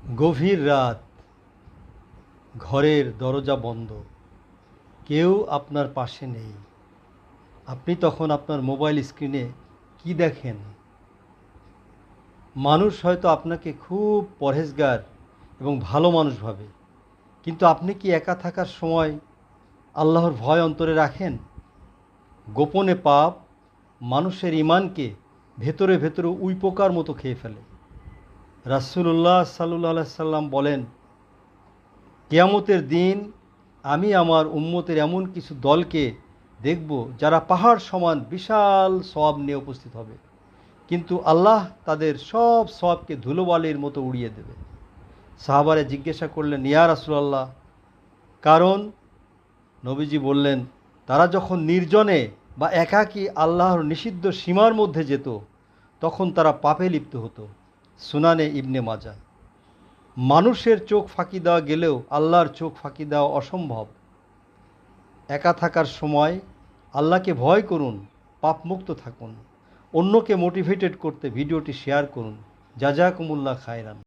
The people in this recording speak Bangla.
গভীর রাত, ঘরের দরজা বন্ধ, কেউ আপনার পাশে নেই। আপনি তখন আপনার মোবাইল স্ক্রিনে কি দেখেন? মানুষ হয়তো আপনাকে খুব পরহেজগার এবং ভালো মানুষ ভাবে, কিন্তু আপনি কি একা থাকার সময় আল্লাহর ভয় অন্তরে রাখেন? গোপনে পাপ মানুষের ঈমানকে ভেতরে ভেতরে উইপোকার মতো খেয়ে ফেলে। রাসূলুল্লাহ সাল্লাল্লাহু আলাইহি সাল্লাম বলেন, কিয়ামতের দিন আমি আমার উম্মতের এমন কিছু দলকে দেখব যারা পাহাড় সমান বিশাল সওয়াব নিয়ে উপস্থিত হবে, কিন্তু আল্লাহ তাদের সব সওয়াবকে ধুলোবালির মতো উড়িয়ে দেবে। সাহাবারা জিজ্ঞাসা করলেন, ইয়া রাসূলুল্লাহ, কারণ? নবীজি বললেন, তারা যখন নির্জনে বা একাকী আল্লাহর নিষিদ্ধ সীমার মধ্যে যেত, তখন তারা পাপে লিপ্ত হতো। সুনানে ইবনে মাজাহ। মানুষের চোখ ফাঁকি দেওয়া গেলেও আল্লাহর চোখ ফাঁকি দেওয়া অসম্ভব। একা থাকার সময় আল্লাহকে ভয় করুন, পাপমুক্ত থাকুন। অন্যকে মোটিভেটেড করতে ভিডিওটি শেয়ার করুন। জাযাকুমুল্লাহ খায়রান।